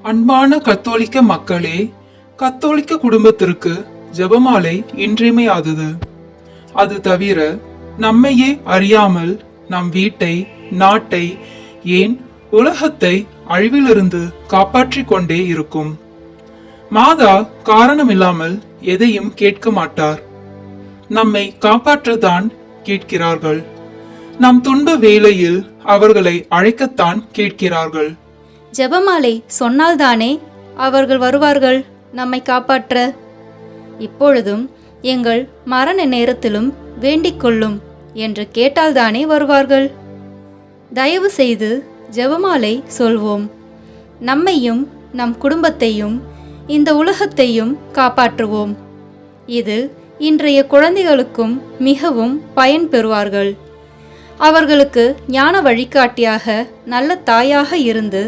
அன்பான கத்தோலிக்க மக்களே, கத்தோலிக்க குடும்பத்திற்கு ஜெபமாலை இன்றியமையாதது. அது தவிர நம்மையே அறியாமல் நம் வீட்டை, நாட்டை, ஏன் உலகத்தை அழிவிலிருந்து காப்பாற்றிக் கொண்டே இருக்கும். மாதா காரணமில்லாமல் எதையும் கேட்க மாட்டார். நம்மை காப்பாற்றத்தான் கேட்கிறார்கள். நம் துன்ப வேளையில் அவர்களை அழைக்கத்தான் கேட்கிறார்கள். ஜெபமாலை சொன்னால்தானே அவர்கள் வருவார்கள் நம்மை காப்பாற்ற. இப்பொழுதும் எங்கள் மரண நேரத்திலும் வேண்டிக் கொள்ளும் என்று கேட்டால்தானே வருவார்கள். தயவு செய்து ஜெபமாலை சொல்வோம். நம்மையும் நம் குடும்பத்தையும் இந்த உலகத்தையும் காப்பாற்றுவோம். இதில் இன்றைய குழந்தைகளுக்கும் மிகவும் பயன் பெறுவார்கள். அவர்களுக்கு ஞான வழிகாட்டியாக நல்ல தாயாக இருந்து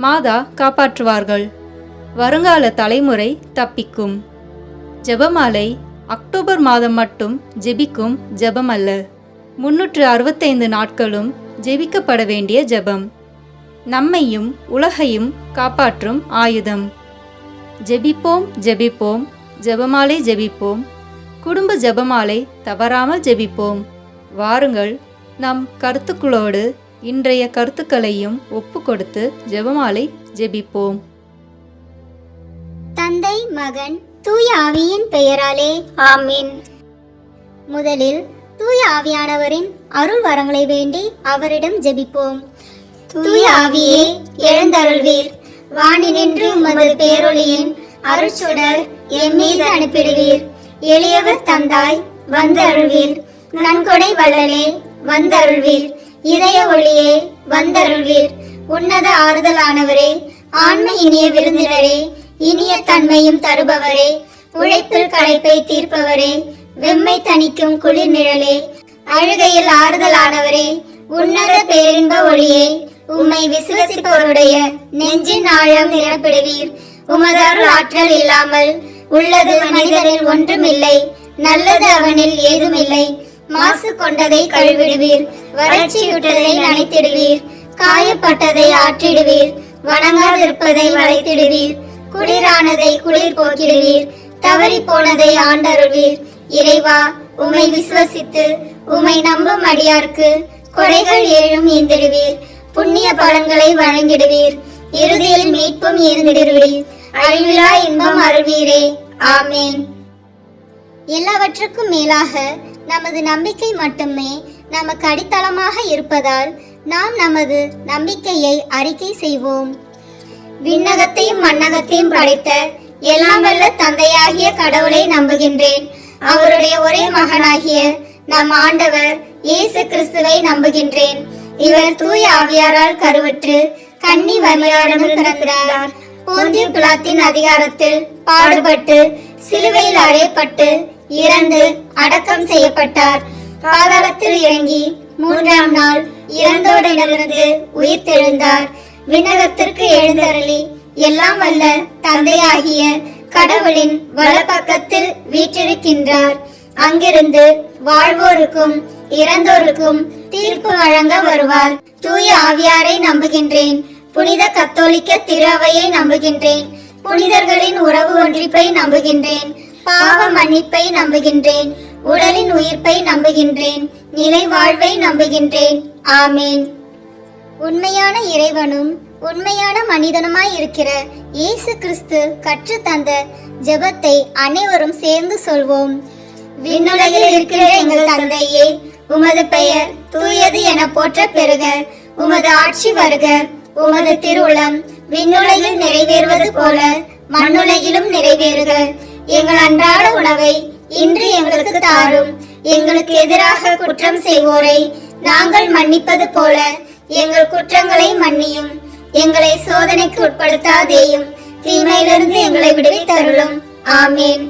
மாதா காப்பாற்றுவார்கள். வருங்கால தலைமுறை தப்பிக்கும். ஜெபமாலை அக்டோபர் மாதம் மட்டும் ஜெபிக்கும் ஜெபம் அல்ல, 365 நாட்களும் ஜெபிக்கப்பட வேண்டிய ஜெபம். நம்மையும் உலகையும் காப்பாற்றும் ஆயுதம். ஜெபிப்போம் ஜெபிப்போம், ஜெபமாலை ஜெபிப்போம், குடும்ப ஜெபமாலை தவறாமல் ஜெபிப்போம். வாருங்கள், நம் கருத்துக்களோடு இன்றைய கருத்துக்களையும் ஒப்பு கொடுத்து ஜெபமாலை ஜெபிப்போம். தந்தை, மகன், தூய ஆவியின் பெயராலே ஆமீன். முதலில் தூய ஆவியானவரின் அருள் வரங்களை வேண்டி அவரிடம் ஜெபிப்போம். தூய ஆவியே எழுந்தருள்வீர். வானினின்று உமது பேரொளியின் அருட்சுடர் என் மீது அனுப்பிடுவீர். எளியவர் தந்தாய் வந்து அருள்வீர். நன்கொடை வள்ளலே வந்து அருள்வீர். இதய ஒளியே வந்தருள்வீர். உன்னத ஆறுதலானவரே, ஆண்மை இனிய விருந்தினரே, இனிய தன்மையும் தருபவரே, உழைப்பில் களைப்பை தீர்ப்பவரே, வெம்மை தணிக்கும் குளிர் நிழலே, அழுகையில் ஆறுதலானவரே, உன்னத பேரின்ப ஒளியே, உம்மை விசுவசிப்பவருடைய நெஞ்சின் ஆழம் நிரப்பிடுவீர். உமது அருள் ஆற்றல் இல்லாமல் உள்ளது மனிதனில் ஒன்றுமில்லை, நல்லது அவனில் ஏதுமில்லை. மாசு கொண்டதை கழுவிடுவீர், வறட்சியுற்றதை நனைத்திடுவீர், காயப்பட்டதை ஆற்றிடுவீர், வணங்காதிருப்பதை வளைத்திடுவீர், குளிரானதை குளிர் போக்கிடுவீர், தவறி போனதை ஆண்டருள்வீர். இறைவா, உம்மை விசுவசித்து உம்மை நம்பும் அடியார்க்கு கொடைகள் ஏழும் ஈந்திடுவீர். புண்ணிய பலன்களை வழங்கிடுவீர். இறுதியில் மீட்பும் ஈர்ந்திடுவீர். அழிவிலா இன்பம் அருள்வீரே. ஆமேன். எல்லாவற்றுக்கும் மேலாக நமது நம்பிக்கை மட்டுமே நமக்கு அடித்தளமாக இருப்பதால் நாம் நமது நம்பிக்கையை அறிக்கை செய்வோம். விண்ணகத்தையும் மண்ணகத்தையும் படைத்த எல்லாம் வல்ல தந்தையாகிய கடவுளை நம்புகின்றேன். அவருடைய ஒரே மகனாகிய நம் ஆண்டவர் இயேசு கிறிஸ்துவை நம்புகின்றேன். இவர் தூய ஆவியாரால் கருவுற்று கன்னி மரியாளிடம் பிறந்தார். போந்திய பிலாத்தின் அதிகாரத்தில் பாடுபட்டு சிலுவையில் அறையப்பட்டு இறந்து அடக்கம் செய்யப்பட்டார். பாதாளத்தில் இறங்கி 3ஆம் நாள் இறந்தோரிடமிருந்து உயிர் தெழுந்தார். விண்ணகத்திற்கு எழுந்தருளி எல்லாம் வல்ல தந்தையாகிய கடவுளின் வலப்பக்கத்தில் வீற்றிருக்கின்றார். அங்கிருந்து வாழ்வோருக்கும் இறந்தோருக்கும் தீர்ப்பு வழங்க வருவார். தூய ஆவியாரை நம்புகின்றேன். புனித கத்தோலிக்க திரு அவையை நம்புகின்றேன். புனிதர்களின் உறவு ஒன்றிப்பை நம்புகின்றேன். பாவ மன்னிப்பை நம்புகின்றேன். உடலின் உயிர்ப்பை நம்புகின்றேன். நிலை வாழ்வை நம்புகின்றேன். ஆமேன். உண்மையான இறைவனும் உண்மையான மனிதனுமாய் இருக்கிற இயேசு கிறிஸ்து கற்று தந்த ஜெபத்தை அனைவரும் சேர்ந்து சொல்வோம். விண்ணுலகில் இருக்கிற எங்கள் தந்தையே, உமது பெயர் தூயது என போற்ற பெறுக. உமது ஆட்சி வருக. உமது திருவுளம் விண்ணுலகில் நிறைவேறுவது போல மண்ணுலகிலும் நிறைவேறுக. எங்கள் அன்றாட உணவை இன்று எங்களுக்கு தாரும். எங்களுக்கு எதிராக குற்றம் செய்வோரை நாங்கள் மன்னிப்பது போல எங்கள் குற்றங்களை மன்னியும். எங்களை சோதனைக்கு உட்படுத்தாதேயும், தீமையிலிருந்து எங்களை விடுவித்தருளும். ஆமேன்.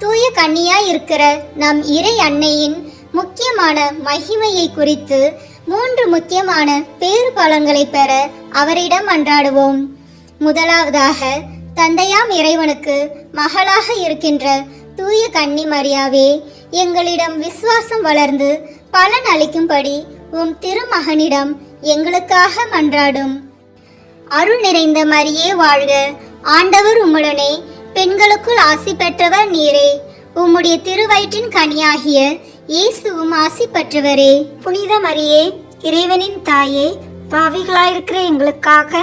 தூய கன்னியாய் இருக்கிற நம் இறை அன்னையின் முக்கியமான மகிமையை குறித்து 3 முக்கியமான பேறு பலன்களை பெற அவரிடம் மன்றாடுவோம். முதலாவதாக, தந்தையாம் இறைவனுக்கு மகளாக இருக்கின்ற தூய கன்னி மரியாவே, எங்களிடம் விசுவாசம் வளர்ந்து பலன் அளிக்கும்படி உம் திருமகனிடம் எங்களுக்காக மன்றாடும். அருள் நிறைந்த மரியே வாழ்க, ஆண்டவர் உம்முடனே, பெண்களுக்குள் ஆசி பெற்றவர் நீரே. உம்முடைய திருவயிற்றின் கனியாகிய இயேசுவும் ஆசி பெற்றவரே. புனித மரியே, இறைவனின் தாயே, பாவிகளாயிருக்கிற எங்களுக்காக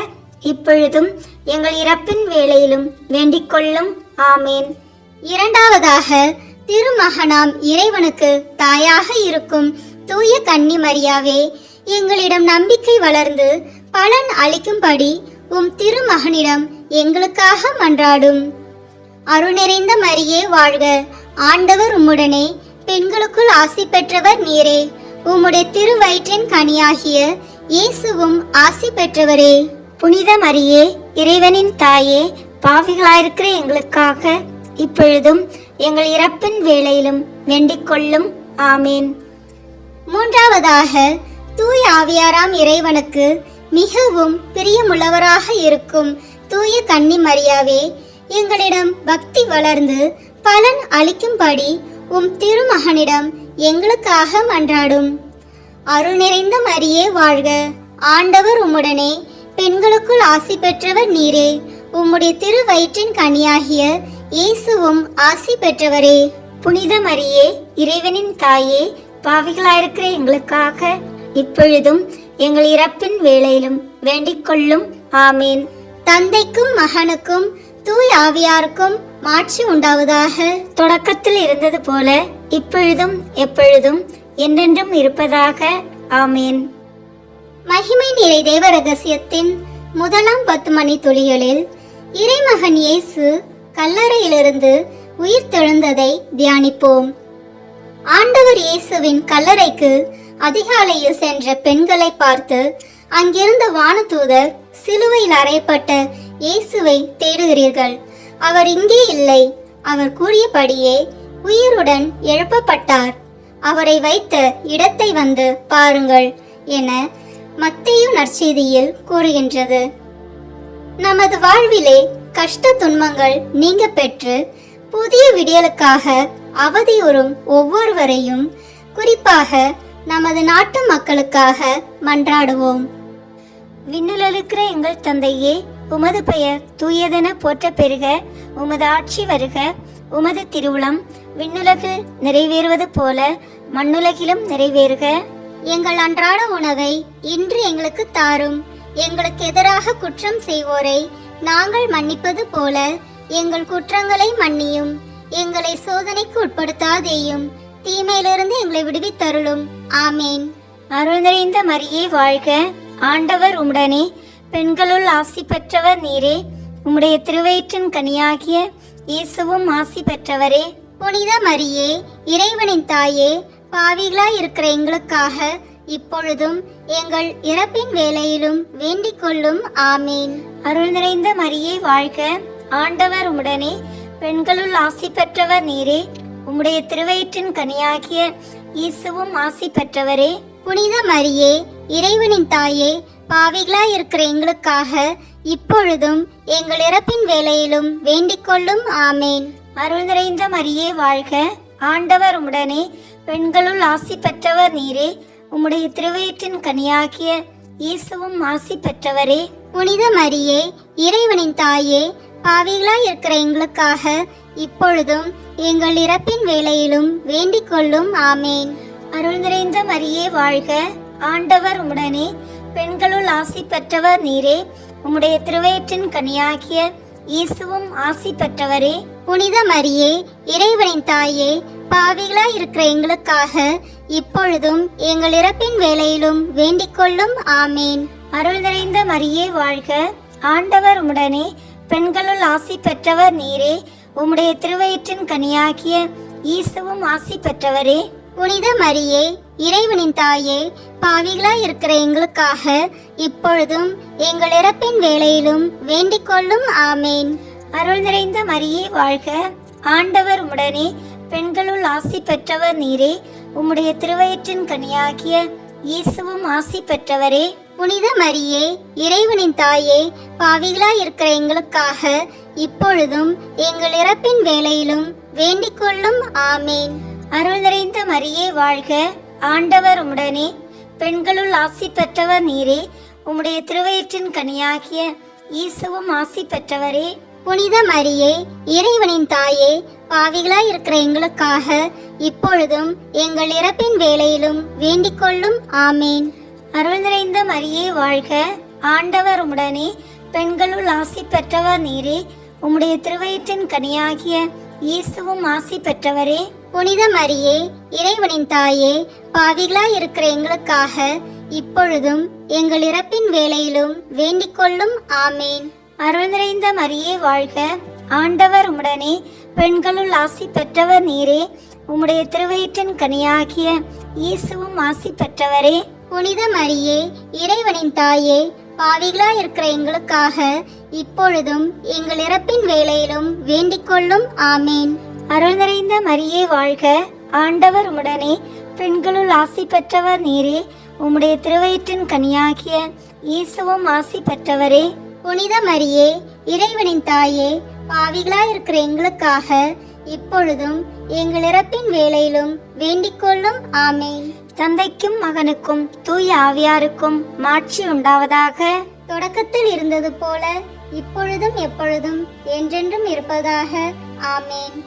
இப்பொழுதும் எங்கள் இறப்பின் வேளையிலும் வேண்டிக் கொள்ளும். ஆமேன். இரண்டாவதாக, திருமகனாம் இறைவனுக்கு தாயாக இருக்கும் தூய கன்னி மரியாவே, எங்களிடம் நம்பிக்கை வளர்ந்து பலன் அளிக்கும்படி உம் திருமகனிடம் எங்களுக்காக மன்றாடும். அருள் நிறைந்த மரியே வாழ்க, ஆண்டவர் உம்முடனே, பெண்களுக்குள் ஆசி பெற்றவர் நீரே. உம்முடைய திருவயிற்றின் கனியாகிய இயேசுவும் ஆசி பெற்றவரே. புனித மரியே, இறைவனின் தாயே, பாவிகளாயிருக்கிற எங்களுக்காக இப்பொழுதும் எங்கள் இறப்பின் வேளையிலும் வேண்டிக் கொள்ளும். ஆமேன். மூன்றாவதாக, தூய ஆவியாராம் இறைவனுக்கு மிகவும் பிரியமுள்ளவராக இருக்கும் தூய கன்னி மரியாவே, எங்களிடம் பக்தி வளர்ந்து பலன் அளிக்கும்படி உம் திருமகனிடம் எங்களுக்காக மன்றாடும். அருள் நிறைந்த மரியே வாழ்க, ஆண்டவர் உம்முடனே, பெண்களுக்குள் ஆசி பெற்றவர் நீரே. உம்முடைய திருவயிற்றின் கனியாகிய இயேசுவும் ஆசி பெற்றவரே. புனித மரியே, இறைவனின் தாயே, பாவிகளாயிருக்கிற எங்களுக்காக இப்பொழுதும் எங்கள் இறப்பின் வேளையிலும் வேண்டிக் கொள்ளும். ஆமேன். தந்தைக்கும் மகனுக்கும் தூய் ஆவியாருக்கும் மாட்சி உண்டாவதாக. தொடக்கத்தில் இருந்தது போல இப்பொழுதும் எப்பொழுதும் என்றென்றும் இருப்பதாக. ஆமேன். மகிமை நிறை தேவ ரகசியத்தின் முதலாம் 10 மணி துளிகளில் இறைமகன் இயேசு கல்லறையிலிருந்து உயிர் தெழுந்ததை தியானிப்போம். ஆண்டவர் இயேசுவின் கல்லறைக்கு அதிகாலையில் சென்ற பெண்களை பார்த்து அங்கிருந்த வானதூதர், சிலுவையில் அறையப்பட்ட இயேசுவை தேடுகிறீர்கள், அவர் இங்கே இல்லை, அவர் கூறியபடியே உயிருடன் எழுப்பப்பட்டார், அவரை வைத்த இடத்தை வந்து பாருங்கள் என மத்தேயு நற்செய்தியில் கூறுகின்றது. நமது வாழ்விலே கஷ்ட துன்பங்கள் நீங்க பெற்று புதிய விடியலுக்காக அவதியுறும் ஒவ்வொருவரையும், குறிப்பாக நமது நாட்டு மக்களுக்காக மன்றாடுவோம். விண்ணுலகிற எங்கள் தந்தையே, உமது பெயர் தூயதென போற்ற பெறுக, உமது ஆட்சி வருக, உமது திருவுளம் விண்ணுலகில் நிறைவேறுவது போல மண்ணுலகிலும் நிறைவேறுக. எங்கள் அன்றாட உணவை இன்று எங்களுக்கு தாரும். எங்களுக்கு எதிராக குற்றம் செய்வோரை நாங்கள் மன்னிப்பது போல எங்கள் குற்றங்களை மன்னியும். எங்களை சோதனைக்கு உட்படுத்தாதேயும், தீமையிலிருந்து எங்களை விடுவித்தருளும். ஆமேன். அருள் நிறைந்த மரியே வாழ்க, ஆண்டவர் உம்முடனே, பெண்களுள் ஆசி பெற்றவர் நீரே. உம்முடைய திருவயிற்றின் கனியாகிய இயேசுவும் ஆசி பெற்றவரே. புனித மரியே, இறைவனின் தாயே, பாவிகளாய் இருக்கிற எங்களுக்காக இப்பொழுதும் எங்கள் இறப்பின் வேளையிலும் வேண்டிக் கொள்ளும். ஆமேன். அருள் நிறைந்த மரியே வாழ்க, ஆண்டவர் உம்முடனே, பெண்களுள் ஆசி பெற்றவர் நீரே. உம்முடைய திருவயிற்றின் கனியாகிய இயேசுவும் ஆசி பெற்றவரே. புனித மரியே, இறைவனின் தாயே, பாவிகளாய் இருக்கிற எங்களுக்காக இப்பொழுதும் எங்கள் இறப்பின் வேளையிலும் வேண்டிக் கொள்ளும். ஆமேன். அருள் நிறைந்த மரியே வாழ்க, ஆண்டவர் உம்முடனே, பெண்களுள் ஆசி பெற்றவர் நீரே. உம்முடைய திருவயிற்றின் கனியாகிய இயேசுவும் ஆசி பெற்றவரே. புனித மரியே, இறைவனின் தாயே, பாவிகளாய் இருக்கிற எங்களுக்காக இப்பொழுதும் எங்கள் இறப்பின் வேளையிலும் வேண்டிக் கொள்ளும். ஆமேன். அருள் நிறைந்த மரியே வாழ்க, ஆண்டவர் உம்முடனே, பெண்களுள் ஆசி பெற்றவர் நீரே. உம்முடைய திருவயிற்றின் கனியாகிய இயேசுவும் ஆசி பெற்றவரே. புனித மரியே, இறைவனின் தாயே, பாவிகளாய் இருக்கிற எங்களுக்காக இப்பொழுதும் எங்கள் இறப்பின் வேளையிலும் வேண்டிக் கொள்ளும். ஆமேன். அருள் நிறைந்த மரியே வாழ்க, ஆண்டவர் உம்முடனே, பெண்களுள் ஆசி பெற்றவர் நீரே. உம்முடைய திருவயிற்றின் கனியாகிய இயேசுவும் ஆசி பெற்றவரே. புனித மரியே, இறைவனின் தாயே, பாவிகளாய் இருக்கிற எங்களுக்காக இப்பொழுதும் எங்கள் இறப்பின் வேளையிலும் வேண்டிக் கொள்ளும். ஆமேன். அருள் நிறைந்த மரியே வாழ்க, ஆண்டவர் உம்முடனே, பெண்களுள் ஆசி பெற்றவர் நீரே. உம்முடைய திருவயிற்றின் கனியாகிய இயேசுவும் ஆசி பெற்றவரே. புனித மரியே, இறைவனின் தாயே, பாவிகளாய் இருக்கிற எங்களுக்காக இப்பொழுதும் எங்கள் இறப்பின் வேளையிலும் வேண்டிக் கொள்ளும். ஆமேன். அருள் நிறைந்த மரியே வாழ்க, ஆண்டவர் உம்முடனே, பெண்களுள் ஆசி பெற்றவர் நீரே. உம்முடைய திருவயிற்றின் கனியாகிய இயேசுவும் ஆசி பெற்றவரே. புனித மரியே, இறைவனின் தாயே, பாவிகளாய் இருக்கிற எங்களுக்காக இப்பொழுதும் எங்கள் இறப்பின் வேளையிலும் வேண்டிக் கொள்ளும். ஆமேன். அருள் நிறைந்த மரியே வாழ்க, ஆண்டவர் உம்முடனே, பெண்களுள் ஆசி பெற்றவர் நீரே. உம்முடைய திருவயிற்றின் கனியாகிய இயேசுவும் ஆசி பெற்றவரே. புனித மரியே, இறைவனின் தாயே, பாவிகளாய் இருக்கிற எங்களுக்காக இப்பொழுதும் எங்கள் இறப்பின் வேளையிலும் வேண்டிக் கொள்ளும். ஆமேன். அருள் நிறைந்த மரியே வாழ்க, ஆண்டவர் உம்முடனே, பெண்களுள் ஆசி பெற்றவர் நீரே. உம்முடைய திருவயிற்றின் கனியாகிய இயேசுவும் ஆசி பெற்றவரே. புனித மரியே, இறைவனின் தாயே, பாவிகளாய் இருக்கிற எங்களுக்காக இப்பொழுதும் எங்கள் இறப்பின் வேளையிலும் வேண்டிக் கொள்ளும். ஆமேன். அருள் நிறைந்த மரியே வாழ்க, ஆண்டவர் உம்முடனே, பெண்களுள் ஆசி பெற்றவர் நீரே. உம்முடைய திருவயிற்றின் கனியாகிய இயேசுவும் ஆசி பெற்றவரே. புனித மரியே, இறைவனின் தாயே, பாவிகளாய் இருக்கிற எங்களுக்காக இப்பொழுதும் எங்கள் இறப்பின் வேளையிலும் வேண்டிக் கொள்ளும். ஆமேன். தந்தைக்கும் மகனுக்கும் தூய ஆவியாருக்கும் மாட்சி உண்டாவதாக. தொடக்கத்தில் இருந்தது போல இப்பொழுதும் எப்பொழுதும் என்றென்றும் இருப்பதாக. ஆமேன்.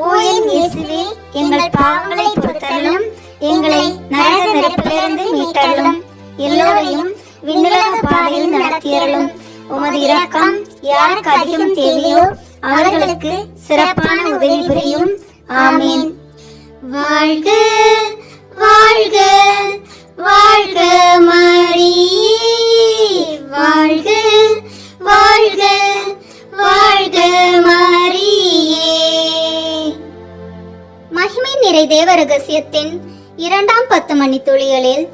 ஓ என் இயேசுவே, எங்கள் பாவங்களை பொறுத்தருளும், எங்களை நரக நெருப்பிலிருந்து மீட்டருளும், எல்லோரையும் விண்ணுலக பாதையில் நடத்தியருளும். உமது இரக்கம் யாருக்கு அதிகம் தேவையோ அவர்களுக்கு சிறப்பான உதவி புரியும். ஆமீன். வாழ்க வாழ்க வாழ்க மரியே, வாழ்க வாழ்க வாழ்க மரியே. மகிமை நிறை தேவ ரகசியத்தின் 2ஆம் 10 மணித்துளிகளில்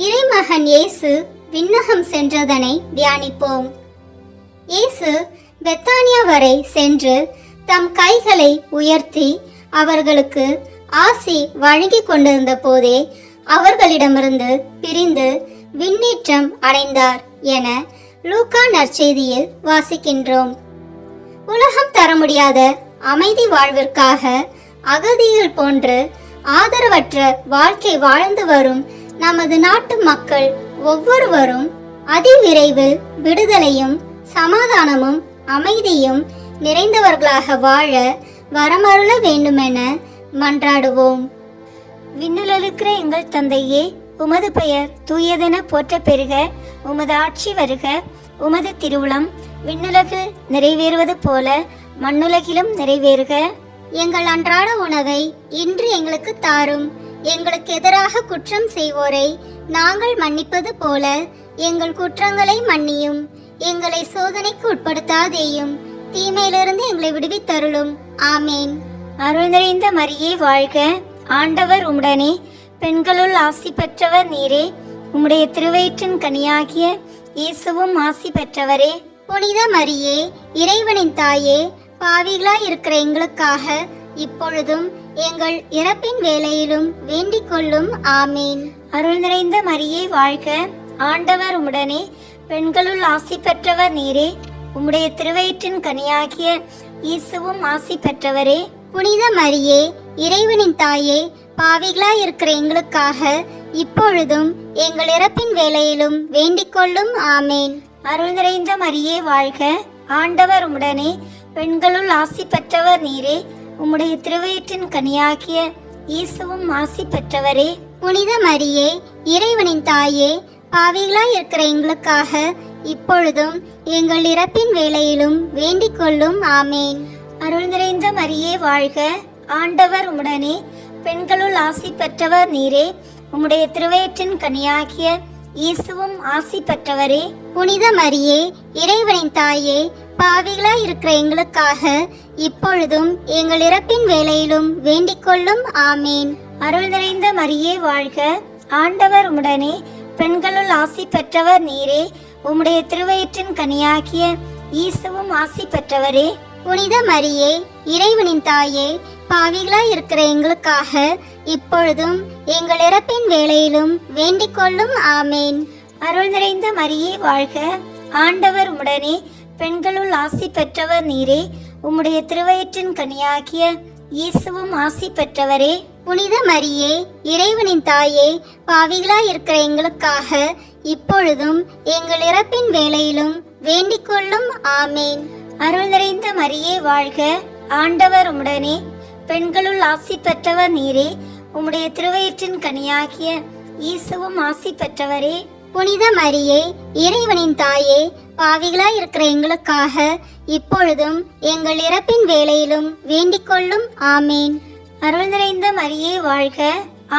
இறைமகன் இயேசு விண்ணகம் சென்றதனை தியானிப்போம். இயேசு பெத்தானியா வரை சென்று தம் கைகளை உயர்த்தி அவர்களுக்கு ஆசி வழங்கி கொண்டிருந்த போதே அவர்களிடமிருந்து பிரிந்து விண்ணேற்றம் அடைந்தார் என லூக்கா நற்செய்தியில் வாசிக்கின்றோம். உலகம் தர முடியாத அமைதி வாழ்விற்காக அகதிகள் போன்று ஆதரவற்ற வாழ்க்கை வாழ்ந்து வரும் நமது நாட்டு மக்கள் ஒவ்வொருவரும் அதிவிரைவில் விடுதலையும் சமாதானமும் அமைதியும் நிறைந்தவர்களாக வாழ வரமருள வேண்டுமென மன்றாடுவோம். விண்ணுலகிற எங்கள் தந்தையே, உமது பெயர் தூயதென போற்ற பெறுக. உமது ஆட்சி வருக. உமது திருவுளம் விண்ணுலகில் நிறைவேறுவது போல மண்ணுலகிலும் நிறைவேறுக. எங்கள் அன்றாட உணவை இன்று எங்களுக்கு தாரும். எங்களுக்கு எதிராக குற்றம் செய்வோரை நாங்கள் மன்னிப்பது போல எங்கள் குற்றங்களை மன்னியும். எங்களை சோதனைக்கு உட்படுத்தாதேயும், தீமையிலிருந்து எங்களை விடுவித்தருளும். ஆமேன். அருள் நிறைந்த மரியே வாழ்க, ஆண்டவர் உம்முடனே, பெண்களுள் ஆசி பெற்றவர் நீரே. உம்முடைய திருவயிற்றின் கனியாகிய இயேசுவும் ஆசி பெற்றவரே. புனித மரியே, இறைவனின் தாயே, பாவிகளாய் இருக்கிற எங்களுக்காக இப்பொழுதும் எங்கள் இறப்பின் வேளையிலும் வேண்டிக் கொள்ளும். ஆமேன். அருள் நிறைந்த மரியே வாழ்க, ஆண்டவர் உம்முடனே, பெண்களுள் ஆசி பெற்றவர் நீரே. உம்முடைய திருவயிற்றின் கனியாகிய இயேசுவும் ஆசி பெற்றவரே. புனித மரியே, இறைவனின் தாயே, பாவிகளாய் இருக்கிற எங்களுக்காக இப்பொழுதும் எங்கள் இறப்பின் வேளையிலும் வேண்டிக் கொள்ளும். ஆமேன். அருள் நிறைந்த மரியே வாழ்க, ஆண்டவர் உம்முடனே, பெண்களுள் ஆசி பெற்றவர் நீரே. உம்முடைய திருவயிற்றின் கனியாகிய இயேசுவும் ஆசி பெற்றவரே. புனித மரியே, இறைவனின் தாயே, பாவிகளாய் இருக்கிற எங்களுக்காக இப்பொழுதும் எங்கள் இறப்பின் வேளையிலும் வேண்டிக் கொள்ளும். ஆமேன். அருள் நிறைந்த மரியே வாழ்க, ஆண்டவர் உம்முடனே, பெண்களுள் ஆசி பெற்றவர் நீரே. உம்முடைய திருவயிற்றின் கனியாகிய இயேசுவும் ஆசி பெற்றவரே. புனித மரியே, இறைவனின் தாயே, பாவிகளாய் இருக்கிற எங்களுக்காக இப்பொழுதும் எங்கள் இறப்பின் வேளையிலும் வேண்டிக் கொள்ளும். ஆமேன். அருள் நிறைந்த மரியே வாழ்க, ஆண்டவர் உம்முடனே, பெண்களுள் ஆசி பெற்றவர் நீரே. உம்முடைய திருவயிற்றின் கனியாகிய இயேசுவும் ஆசி பெற்றவரே. புனித மரியே, இறைவனின் தாயே, பாவிகளாய் இருக்கிற எங்களுக்காக இப்பொழுதும் எங்கள் இறப்பின் வேளையிலும் வேண்டிக் கொள்ளும். ஆமேன். அருள் நிறைந்த மரியே வாழ்க, ஆண்டவர் உம்முடனே, பெண்களுள் ஆசி பெற்றவர் நீரே. உம்முடைய திருவயிற்றின் கனியாகிய இயேசுவும் ஆசி பெற்றவரே. புனித மரியே, இறைவனின் தாயே, பாவிகளாய் இருக்கிற எங்களுக்காக இப்பொழுதும் எங்கள் இறப்பின் வேளையிலும் வேண்டிக் கொள்ளும். ஆமேன். அருள் நிறைந்த மரியே வாழ்க, ஆண்டவர் உம்முடனே, பெண்களுள் ஆசி பெற்றவர் நீரே. உம்முடைய திருவயிற்றின் கனியாகிய இயேசுவும் ஆசி பெற்றவரே. புனித மரியே, இறைவனின் தாயே, பாவிகளாய் இருக்கிற எங்களுக்காக இப்பொழுதும் எங்கள் இறப்பின் வேளையிலும் வேண்டிக் கொள்ளும். ஆமேன். அருள் நிறைந்த மரியே வாழ்க,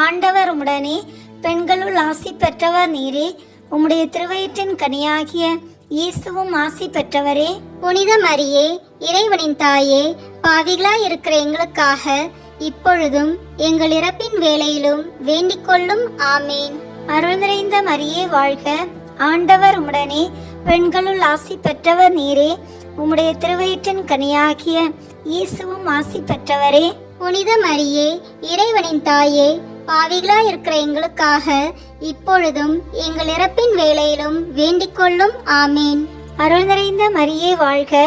ஆண்டவர் உம்முடனே, பெண்களுள் ஆசி பெற்றவர் நீரே. உம்முடைய திருவயிற்றின் கனியாகிய இயேசுவும் ஆசி பெற்றவரே. புனித மரியே, இறைவனின் தாயே, பாவிகளாய் இருக்கிற எங்களுக்காக இப்பொழுதும் எங்கள் இறப்பின் வேளையிலும் வேண்டிக் கொள்ளும். ஆமேன். அருள் நிறைந்த மரியே வாழ்க, ஆண்டவர் உம்முடனே, பெண்களுள் ஆசி பெற்றவர் நீரே. உம்முடைய திருவயிற்றின் கனியாகிய இயேசுவும் ஆசி பெற்றவரே. புனித மரியே, இறைவனின் தாயே, பாவிகளாய் இருக்கிற எங்களுக்காக இப்பொழுதும் எங்கள் இறப்பின் வேளையிலும் வேண்டிக் கொள்ளும். ஆமேன். அருள் நிறைந்த மரியே வாழ்க,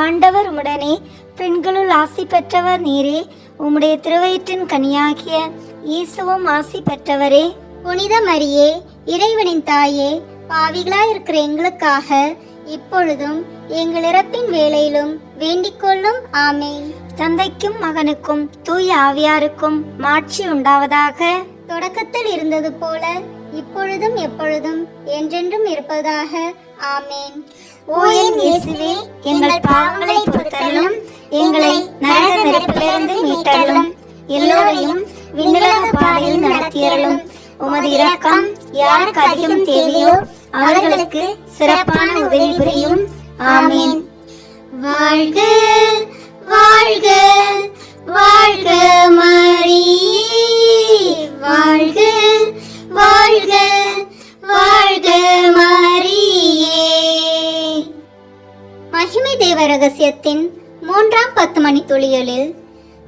ஆண்டவர் உம்முடனே, பெண்களுள் ஆசி பெற்றவர் நீரே. உம்முடைய திருவயிற்றின் கனியாகிய இயேசுவும் ஆசி பெற்றவரே. புனித மரியே, இறைவனின் தாயே, பாவிகளாய் இருக்கிற எங்களுக்காக இப்பொழுதும் எங்கள் இறப்பின் வேளையிலும் வேண்டிக் கொள்ளும். ஆமேன். தந்தைக்கும் மகனுக்கும் தூய ஆவியாருக்கும் மாட்சி உண்டாவதாக. தொடக்கத்தில் இருந்தது போல இப்பொழுதும் எப்பொழுதும் என்றென்றும் இருப்பதாக. ஆமேன். ஓ என் இயேசுவே, எங்கள் பாவங்களை பொறுத்தருளும், எங்களை நரக நெருப்பிலிருந்து மீட்டருளும், எல்லோரையும் விண்ணுலக பாதையில் நடத்தியருளும். உமது இரக்கம் யாருக்கு அதிகம் தேவையோ அவர்களுக்கு சிறப்பான உதவி புரியும். ஆமீன். வாழ்க வாழ்க வாழ்க மரியே, வாழ்க வாழ்க வாழ்க மரியே. மகிமை தேவ ரகசியத்தின் 3ஆம் 10 மணி துளிகளில்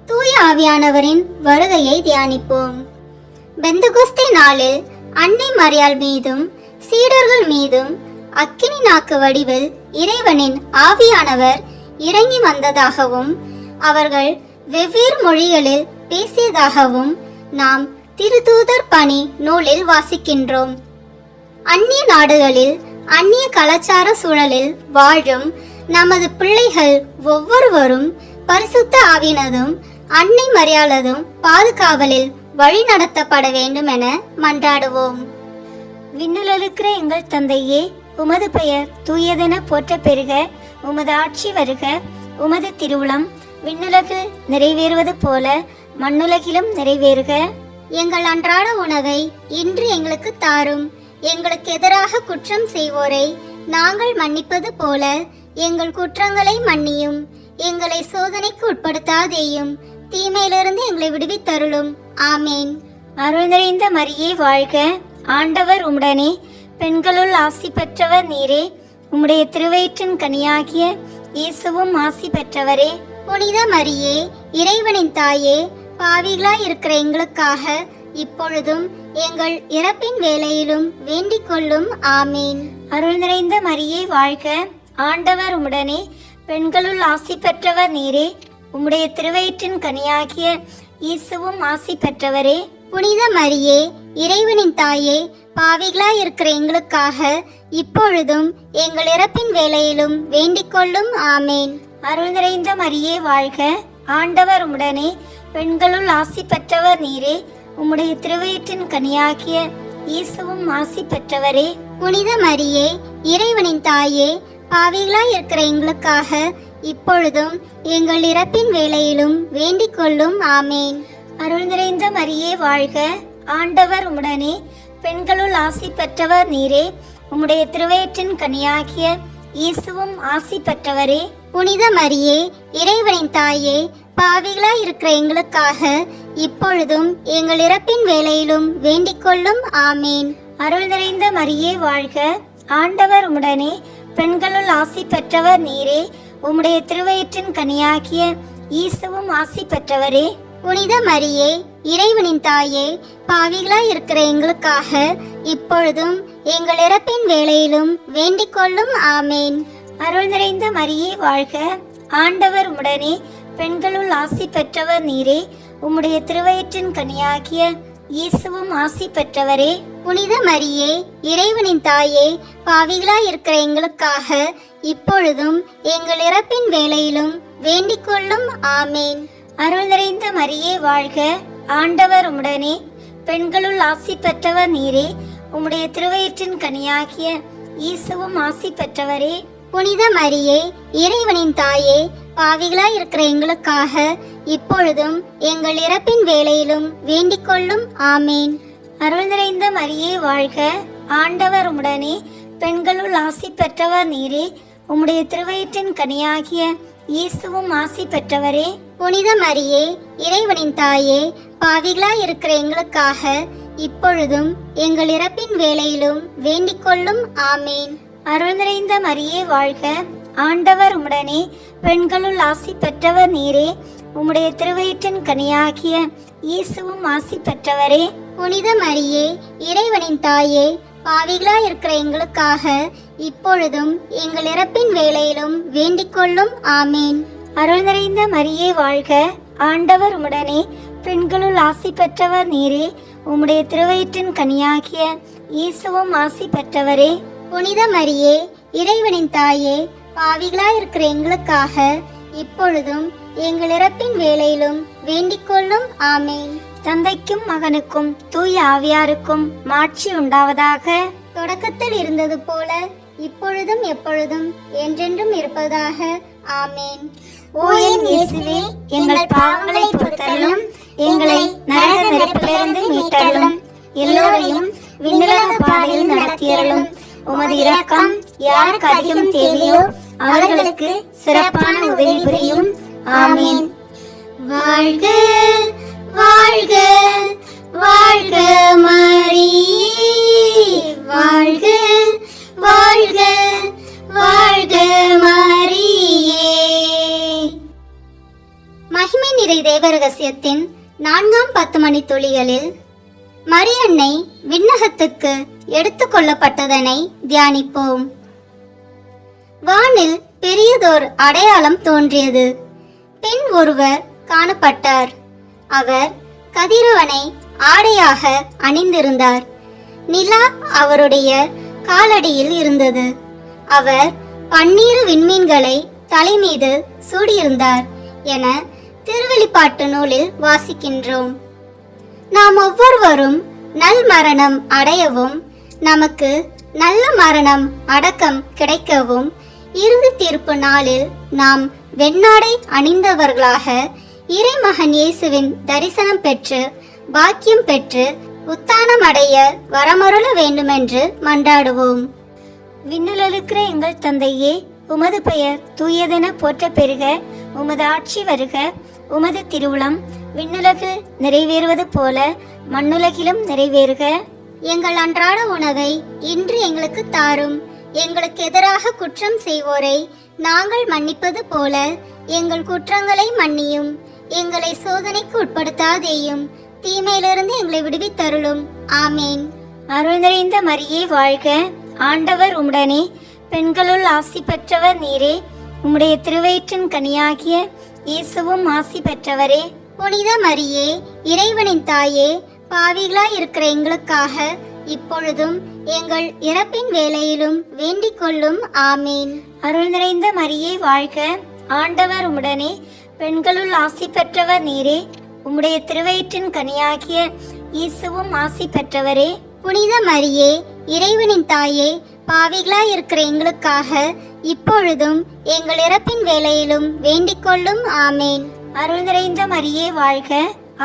தூய ஆவியானவரின் வருகையை தியானிப்போம். பெந்தகோஸ்தே நாளில் அன்னை மரியாள் மீதும் சீடர்கள் மீதும் அக்கினி நாக்கு வடிவில் இறைவனின் ஆவியானவர் இறங்கி வந்ததாகவும் அவர்கள் வெவ்வேறு மொழிகளில் பேசியதாகவும் நாம் திருத்தூதர் பணி நூலில் வாசிக்கின்றோம். அந்நிய நாடுகளில் அந்நிய கலாச்சார சூழலில் வாழும் நமது பிள்ளைகள் ஒவ்வொருவரும் பரிசுத்த ஆவியினதும் அன்னை மரியாளதும் பாதுகாவலில் வழி நடத்தப்பட வேண்டும் என மன்றாடுவோம். விண்ணுலகிற எங்கள் தந்தையே, உமது பெயர் தூயதென போற்ற பெறுக. உமது ஆட்சி வருக. உமது திருவுளம் விண்ணுலகில் நிறைவேறுவது போல மண்ணுலகிலும் நிறைவேறுக. எங்கள் அன்றாட உணவை இன்று எங்களுக்கு தாரும். எங்களுக்கு எதிராக குற்றம் செய்வோரை நாங்கள் மன்னிப்பது போல எங்கள் குற்றங்களை மன்னியும். எங்களை சோதனைக்கு உட்படுத்தாதேயும், தீமையிலிருந்து எங்களை விடுவித்தருளும். ஆமேன். அருள் நிறைந்த மரியே வாழ்க, ஆண்டவர் உம்முடனே, பெண்களுள் ஆசி பெற்றவர் நீரே. உம்முடைய திருவயிற்றின் கனியாகிய இயேசுவும் ஆசி பெற்றவரே. புனித மரியே, இறைவனின் தாயே, பாவிகளாய் இருக்கிற எங்களுக்காக இப்பொழுதும் எங்கள் இறப்பின் வேளையிலும் வேண்டிக் கொள்ளும். ஆமேன். அருள் நிறைந்த மரியே வாழ்க, ஆண்டவர் உம்முடனே, பெண்களுள் ஆசி பெற்றவர் நீரே. உம்முடைய திருவயிற்றின் கனியாகிய இயேசுவும் ஆசி பெற்றவரே. புனித மரியே, இறைவனின் தாயே, பாவிகளாய் இருக்கிற எங்களுக்காக இப்பொழுதும் எங்கள் இறப்பின் வேளையிலும் வேண்டிக் கொள்ளும். ஆமேன். அருள் நிறைந்த மரியே வாழ்க, ஆண்டவர் உம்முடனே, பெண்களுள் ஆசி பெற்றவர் நீரே. உம்முடைய திருவயிற்றின் கனியாகிய இயேசுவும் ஆசி பெற்றவரே. புனித மரியே, இறைவனின் தாயே, பாவிகளாய் இருக்கிற எங்களுக்காக இப்பொழுதும் எங்கள் இறப்பின் வேளையிலும் வேண்டிக் கொள்ளும். ஆமேன். அருள் நிறைந்த மரியே வாழ்க, ஆண்டவர் உம்முடனே, பெண்களுள் ஆசி பெற்றவர் நீரே. உம்முடைய திருவயிற்றின் கனியாகிய இயேசுவும் ஆசி பெற்றவரே. புனித மரியே, இறைவனின் தாயே, பாவிகளாய் இருக்கிற எங்களுக்காக இப்பொழுதும் எங்கள் இறப்பின் வேளையிலும் வேண்டிக் கொள்ளும். ஆமேன். அருள் நிறைந்த மரியே வாழ்க, ஆண்டவர் உம்முடனே, பெண்களுள் ஆசி பெற்றவர் நீரே. உம்முடைய திருவயிற்றின் கனியாகிய இயேசுவும் ஆசி பெற்றவரே. புனித மரியே, இறைவனின் தாயே, பாவிகளாய் இருக்கிற எங்களுக்காக இப்பொழுதும் எங்கள் இறப்பின் வேளையிலும் வேண்டிக் கொள்ளும். ஆமேன். அருள் நிறைந்த மரியே வாழ்க, ஆண்டவர் உம்முடனே, பெண்களுள் ஆசி பெற்றவர் நீரே. உம்முடைய திருவயிற்றின் கனியாகிய இயேசுவும் ஆசி பெற்றவரே. புனித மரியே, இறைவனின் தாயே, பாவிகளாய் இருக்கிற எங்களுக்காக இப்பொழுதும் எங்கள் இறப்பின் வேளையிலும் வேண்டிக் கொள்ளும். ஆமேன். அருள் நிறைந்த மரியே வாழ்க, ஆண்டவர் உம்முடனே, பெண்களுள் ஆசி பெற்றவர் நீரே. உம்முடைய திருவயிற்றின் கனியாகிய இயேசுவும் ஆசி பெற்றவரே. புனித மரியே, இறைவனின் தாயே, பாவிகளாய் இருக்கிற எங்களுக்காக இப்பொழுதும் எங்கள் இறப்பின் வேளையிலும் வேண்டிக் கொள்ளும். ஆமேன். அருள் நிறைந்த மரியே வாழ்க, ஆண்டவர் உம்முடனே, பெண்களுள் ஆசி பெற்றவர் நீரே. உம்முடைய திருவயிற்றின் கனியாகிய இயேசுவும் ஆசி பெற்றவரே. புனித மரியே, இறைவனின் தாயே, பாவிகளாய் இருக்கிற எங்களுக்காக இப்பொழுதும் எங்கள் இறப்பின் வேளையிலும் வேண்டிக் கொள்ளும். ஆமேன். அருள் நிறைந்த மரியே வாழ்க, ஆண்டவர் உம்முடனே, பெண்களுள் ஆசி பெற்றவர் நீரே. உம்முடைய திருவயிற்றின் கனியாகிய இயேசுவும் ஆசி பெற்றவரே. புனித மரியே, இறைவனின் தாயே, பாவிகளாய் இருக்கிற எங்களுக்காக இப்பொழுதும் எங்கள் இறப்பின் வேளையிலும் வேண்டிக் கொள்ளும். ஆமேன். அருள் நிறைந்த மரியே வாழ்க, ஆண்டவர் உம்முடனே, பெண்களுள் ஆசி பெற்றவர் நீரே. உம்முடைய திருவயிற்றின் கனியாகிய இயேசுவும் ஆசி பெற்றவரே. புனித மரியே, இறைவனின் தாயே, பாவிகளாய் இருக்கிற எங்களுக்காக இப்பொழுதும் எங்கள் இறப்பின் வேளையிலும் வேண்டிக் கொள்ளும். ஆமேன். தந்தைக்கும் மகனுக்கும் தூய ஆவியாருக்கும் மாட்சி உண்டாவதாக. தொடக்கத்தில் இருந்தது போல இப்பொழுதும் எப்பொழுதும் என்றென்றும் இருப்பதாக. ஆமேன். ஓ என் இயேசுவே, எங்கள் பாவங்களை பொறுத்தருளும், எங்களை நரக நெருப்பிலிருந்து மீட்டருளும், எல்லோரையும் விண்ணுலக பாதையில் நடத்தியருளும். உமது இரக்கம் யாருக்கு அதிகம் தேவையோ அவர்களுக்கு சிறப்பான உதவி புரியும். ஆமீன். வாழ்க வாழ்க வாழ்க மரியே, வாழ்க வாழ்க வாழ்க மரியே. மகிமை நிறை தேவரகசியத்தின் 4ஆம் 10 மணி துளிகளில் மரியன்னை விண்ணகத்துக்கு எடுத்து கொள்ளப்பட்டதனை தியானிப்போம். வானில் பெரியதோர் அடையாளம் தோன்றியது. பெண் ஒருவர் காணப்பட்டார். அவர் கதிரவனை ஆடையாக அணிந்திருந்தார். நிலா அவருடைய காலடியில் இருந்தது. அவர் 12 விண்மீன்களை தலைமீது சூடியிருந்தார் என திருவெளிப்பாட்டு நூலில் வாசிக்கின்றோம். நாம் ஒவ்வொருவரும் நல் மரணம் அடையவும் நமக்கு நல்ல மரணம் அடக்கம் கிடைக்கவும் இறுதி தீர்ப்பு நாளில் நாம் வெண்ணாடை அணிந்தவர்களாக இறைமகன் இயேசுவின் தரிசனம் பெற்று பாக்கியம் பெற்று உத்தானம் அடைய வரமருள வேண்டுமென்று மன்றாடுவோம். விண்ணுலகிற எங்கள் தந்தையே, உமது பெயர் தூயதென போற்ற பெறுக. உமது ஆட்சி வருக. உமது திருவுளம் விண்ணுலகில் நிறைவேறுவது போல மண்ணுலகிலும் நிறைவேறுக. எங்கள் அன்றாட உணவை இன்று எங்களுக்கு தாரும். எங்களுக்கு எதிராக குற்றம் செய்வோரை நாங்கள் மன்னிப்பது போல எங்கள் குற்றங்களை மன்னியும். எங்களை சோதனைக்கு உட்படுத்தாதேயும், தீமையிலிருந்து எங்களை விடுவித்தருளும். ஆமேன். அருள் நிறைந்த மரியே வாழ்க, ஆண்டவர் உம்முடனே, பெண்களுள் ஆசி பெற்றவர் நீரே. உம்முடைய திருவயிற்றின் கனியாகிய இயேசுவும் ஆசி பெற்றவரே. புனித மரியே, இறைவனின் தாயே, பாவிகளாய் இருக்கிற எங்களுக்காக இப்பொழுதும் எங்கள் இறப்பின் வேளையிலும் வேண்டிக் கொள்ளும். ஆமேன். அருள் நிறைந்த மரியே வாழ்க, ஆண்டவர் உம்முடனே, பெண்களுள் ஆசி பெற்றவர் நீரே. உம்முடைய திருவயிற்றின் கனியாகிய இயேசுவும் ஆசி பெற்றவரே. புனித மரியே, இறைவனின் தாயே, பாவிகளாய் இருக்கிற எங்களுக்காக இப்பொழுதும் எங்கள் இறப்பின் வேளையிலும் வேண்டிக் கொள்ளும். ஆமேன். அருள் நிறைந்த மரியே வாழ்க,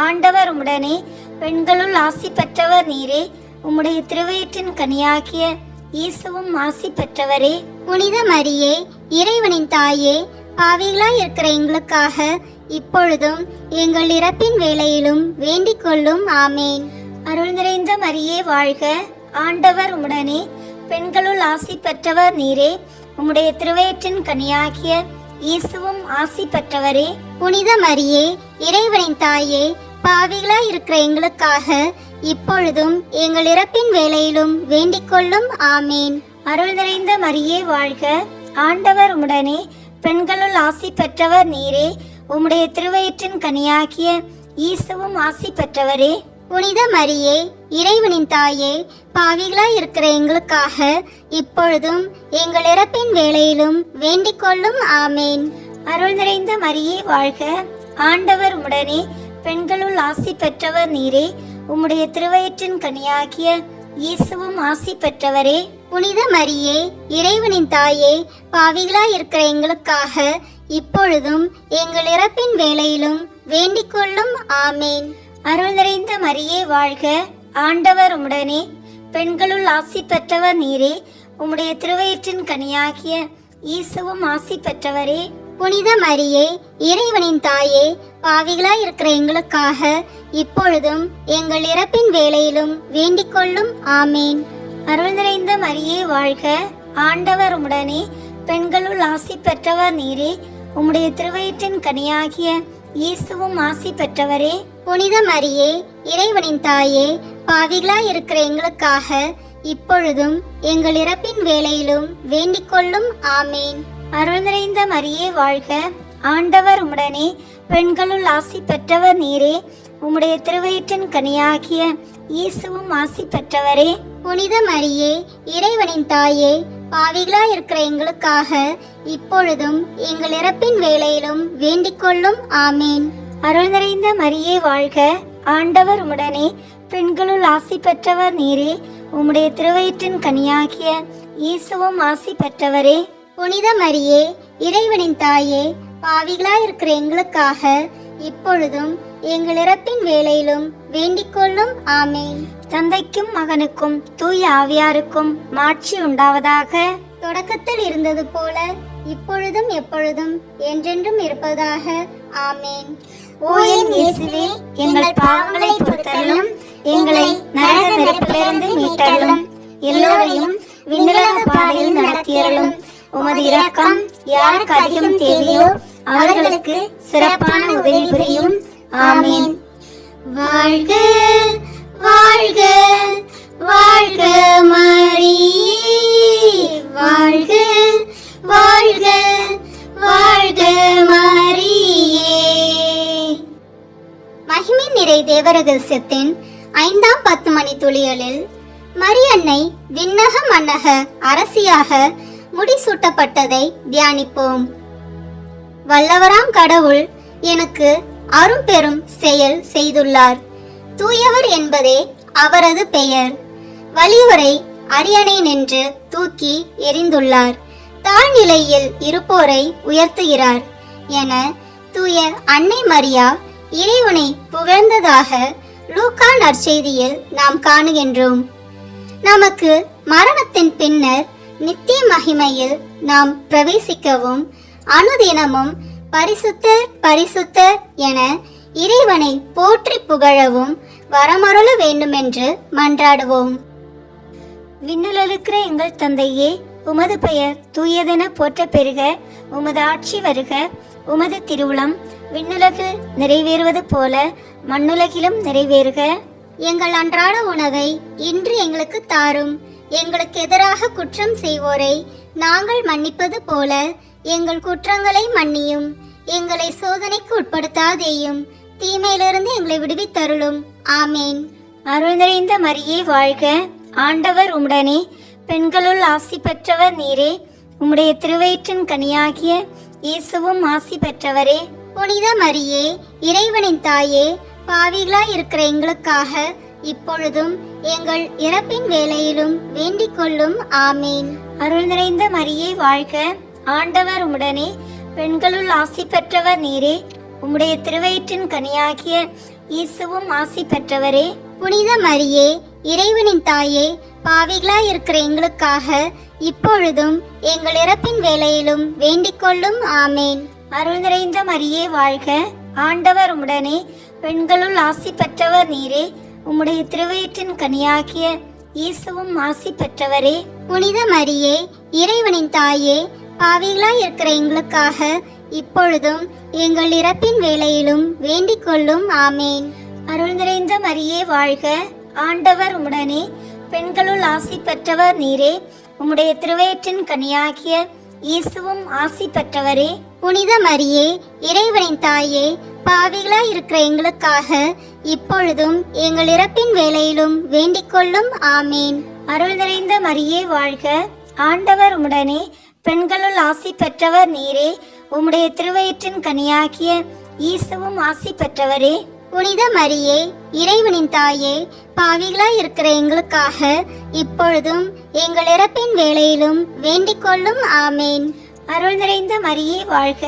ஆண்டவர் உம்முடனே, பெண்களுள் ஆசி பெற்றவர் நீரே. உம்முடைய திருவயிற்றின் கனியாகிய இயேசுவும் ஆசி பெற்றவரே. புனித மரியே, இறைவனின் தாயே, பாவிகளாய் இருக்கிற எங்களுக்காக இப்பொழுதும் எங்கள் இறப்பின் வேளையிலும் வேண்டிக் கொள்ளும். ஆமேன். அருள் நிறைந்த மரியே வாழ்க, ஆண்டவர் உம்முடனே, பெண்களுள் ஆசி பெற்றவர் நீரே. உம்முடைய திருவயிற்றின் கனியாகிய இயேசுவும் ஆசி பெற்றவரே. புனித மரியே, இறைவனின் தாயே, பாவிகளாய் இருக்கிற எங்களுக்காக இப்பொழுதும் எங்கள் இறப்பின் வேளையிலும் வேண்டிக் கொள்ளும். ஆமேன். அருள் நிறைந்த மரியே வாழ்க, ஆண்டவர் உம்முடனே, பெண்களுள் ஆசி பெற்றவர் நீரே. உம்முடைய திருவயிற்றின் கனியாகிய இயேசுவும் ஆசி பெற்றவரே. புனித மரியே இறைவனின் தாயே பாவிகளாய் இருக்கிற எங்களுக்காக இப்பொழுதும் எங்கள் இறப்பின் வேளையிலும் வேண்டிக் கொள்ளும் ஆமேன். அருள் நிறைந்த மரியே வாழ்க, ஆண்டவர் உம்முடனே, பெண்களுள் ஆசி பெற்றவர் நீரே. உம்முடைய திருவயிற்றின் கனியாகிய இயேசுவும் ஆசி பெற்றவரே. புனித மரியே இறைவனின் தாயே பாவிகளாய் இருக்கிற எங்களுக்காக இப்பொழுதும் எங்கள் இறப்பின் வேளையிலும் வேண்டிக் கொள்ளும் ஆமேன். அருள் நிறைந்த மரியே வாழ்க, ஆண்டவர் உம்முடனே, பெண்களுள் ஆசி பெற்றவர் நீரே. உம்முடைய திருவயிற்றின் கனியாகிய இயேசுவும் ஆசி பெற்றவரே. புனித மரியே இறைவனின் தாயே பாவிகளாய் இருக்கிற எங்களுக்காக இப்பொழுதும் எங்கள் இறப்பின் வேளையிலும் வேண்டிக் கொள்ளும் ஆமேன். அருள் நிறைந்த மரியே வாழ்க, ஆண்டவர் உம்முடனே, பெண்களுள் ஆசி பெற்றவர் நீரே. உம்முடைய திருவயிற்றின் கனியாகிய இயேசுவும் ஆசி பெற்றவரே. புனித மரியே இறைவனின் தாயே பாவிகளாய் இருக்கிற எங்களுக்காக இப்பொழுதும் எங்கள் இறப்பின் வேளையிலும் வேண்டிக் கொள்ளும் ஆமேன். அருள் நிறைந்த மரியே வாழ்க, ஆண்டவர் உம்முடனே, பெண்களுள் ஆசி பெற்றவர் நீரே. உம்முடைய திருவயிற்றின் கனியாகிய இயேசுவும் ஆசி பெற்றவரே. புனித மரியே இறைவனின் தாயே பாவிகளாய் இருக்கிற எங்களுக்காக இப்பொழுதும் எங்கள் இறப்பின் வேளையிலும் வேண்டிக் கொள்ளும் ஆமேன். அருள் நிறைந்த மரியே வாழ்க, ஆண்டவர் உம்முடனே, பெண்களுள் ஆசி பெற்றவர் நீரே. உம்முடைய திருவயிற்றின் கனியாகிய இயேசுவும் ஆசி பெற்றவரே. புனித மரியே இறைவனின் தாயே பாவிகளாய் இருக்கிற எங்களுக்காக இப்பொழுதும் எங்கள் இறப்பின் வேளையிலும் வேண்டிக் கொள்ளும் ஆமேன். தந்தைக்கும் மகனுக்கும் தூய ஆவியாருக்கும் மாட்சி உண்டாவதாக. தொடக்கத்தில் இருந்தது போல இப்பொழுதும் எப்பொழுதும் என்றென்றும் இருப்பதாக ஆமேன். ஓ என் இயேசுவே, எங்கள் பாவங்களை பொறுத்தருளும், எங்களை நரக நெருப்பிலிருந்து மீட்டருளும், எல்லோரையும் விண்ணுலக பாதையில் நடத்தியருளும். உமது இரக்கம் யாருக்கு அதிகம் தேவையோ அவர்களுக்கு சிறப்பான உதவி புரியும். ஆமீன். வாழ்க வாழ்க வாழ்க மரியே, வாழ்க வாழ்க வாழ்க மரியே. மகிமை நிறை தேவரகசியத்தின் 5ஆம் 10 மணி துளிகளில் மரியன்னை விண்ணக மன்னக அரசியாக முடிசூட்டப்பட்டதை தியானிப்போம். வல்லவராம் கடவுள் எனக்கு அரும் பெரும் செயல் செய்துள்ளார். தூயவர் என்பதே அவரது பெயர். வலியோரை அரியணை நின்று தூக்கி எறிந்துள்ளார். தாழ்நிலையில் இருப்போரை உயர்த்துகிறார் என தூய அன்னை மரியா இறைவனை புகழ்ந்ததாக லூக்கா நற்செய்தியில் நாம் காணுகின்றோம். நமக்கு மரணத்தின் பின்னர் நித்திய மகிமையில் நாம் பிரவேசிக்கவும் அனுதினமும் பரிசுத்தர் பரிசுத்தர் என இறைவனை போற்றி புகழவும் வரமருள வேண்டுமென்று மன்றாடுவோம். விண்ணுலகிற எங்கள் தந்தையே, உமது பெயர் தூயதென போற்ற பெறுக. உமது ஆட்சி வருக. உமது திருவுளம் விண்ணுலகில் நிறைவேறுவது போல மண்ணுலகிலும் நிறைவேறுக. எங்கள் அன்றாட உணவை இன்று எங்களுக்கு தாரும். எங்களுக்கு எதிராக குற்றம் செய்வோரை நாங்கள் மன்னிப்பது போல எங்கள் குற்றங்களை மன்னியும். எங்களை சோதனைக்கு உட்படுத்தாதேயும், தீமையிலிருந்து எங்களை விடுவித்தருளும். ஆமேன். அருள் நிறைந்த மரியே வாழ்க, ஆண்டவர் உம்முடனே, பெண்களுள் ஆசி பெற்றவர் நீரே. உம்முடைய திருவயிற்றின் கனியாகிய இயேசுவும் ஆசி பெற்றவரே. புனித மரியே இறைவனின் தாயே பாவிகளாய் இருக்கிற எங்களுக்காக இப்பொழுதும் எங்கள் இறப்பின் வேளையிலும் வேண்டிக் கொள்ளும். ஆமேன். அருள் நிறைந்த மரியே வாழ்க, ஆண்டவர் உம்முடனே, பெண்களுள் ஆசி பெற்றவர் நீரே. உம்முடைய திருவயிற்றின் கனியாகிய இயேசுவும் ஆசி பெற்றவரே. புனித மரியே இறைவனின் தாயே பாவிகளாய் இருக்கிற எங்களுக்காக இப்பொழுதும் எங்கள் இறப்பின் வேளையிலும் வேண்டிக் கொள்ளும். ஆமேன். அருள் நிறைந்த மரியே வாழ்க, ஆண்டவர் உம்முடனே, பெண்களுள் ஆசி பெற்றவர் நீரே. உம்முடைய திருவயிற்றின் கனியாகிய இயேசுவும் ஆசி பெற்றவரே. புனித மரியே இறைவனின் தாயே பாவிகளாய் இருக்கிற எங்களுக்காக இப்பொழுதும் எங்கள் இறப்பின் வேளையிலும் வேண்டிக் கொள்ளும். ஆமேன். அருள் நிறைந்த மரியே வாழ்க, ஆண்டவர் உம்முடனே, பெண்களுள் ஆசி பெற்றவர் நீரே. உம்முடைய திருவயிற்றின் கனியாகிய இயேசுவும் ஆசி பெற்றவரே. புனித மரியே இறைவனின் தாயே பாவிகளாய் இருக்கிற எங்களுக்காக இப்பொழுதும் எங்கள் இறப்பின் வேளையிலும் வேண்டிக் கொள்ளும் ஆமேன். அருள் நிறைந்த மரியே வாழ்க, ஆண்டவர் உம்முடனே, பெண்களுள் ஆசி பெற்றவர் நீரே. உம்முடைய திருவயிற்றின் கனியாகிய இயேசுவும் ஆசி பெற்றவரே. புனித மரியே, இறைவனின் தாயே, பாவிகளாய் இருக்கிற எங்களுக்காக இப்பொழுதும் எங்கள் இறப்பின் வேளையிலும் வேண்டிக் கொள்ளும் ஆமேன். அருள் நிறைந்த மரியே வாழ்க,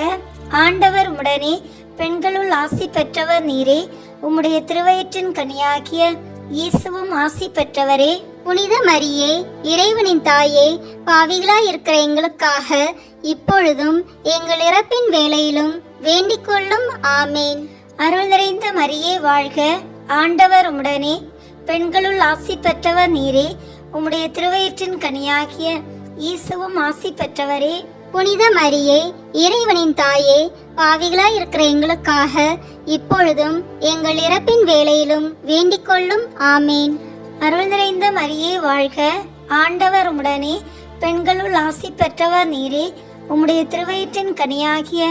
ஆண்டவர் உம்முடனே, பெண்களுள் ஆசி பெற்றவர் நீரே. உம்முடைய திருவயிற்றின் கனியாகிய இயேசுவும் ஆசி பெற்றவரே. புனித மரியே, இறைவனின் தாயே, பாவிகளாய் இருக்கிற எங்களுக்காக இப்பொழுதும் எங்கள் இறப்பின் வேளையிலும் வேண்டிக் கொள்ளும் ஆமேன். அருள் நிறைந்த மரியே வாழ்க, ஆண்டவர் உம்முடனே, பெண்களுள் ஆசி பெற்றவர் நீரே. உம்முடைய திருவயிற்றின் கனியாகிய இயேசுவும் ஆசி பெற்றவரே. புனித மரியே, இறைவனின் தாயே, பாவிகளாய் இருக்கிற எங்களுக்காக இப்பொழுதும் எங்கள் இறப்பின் வேளையிலும் வேண்டிக் கொள்ளும் ஆமேன். அருள் நிறைந்த மரியே வாழ்க, ஆண்டவர் உம்முடனே, பெண்களுள் ஆசி பெற்றவர் நீரே. உம்முடைய திருவயிற்றின் கனியாகிய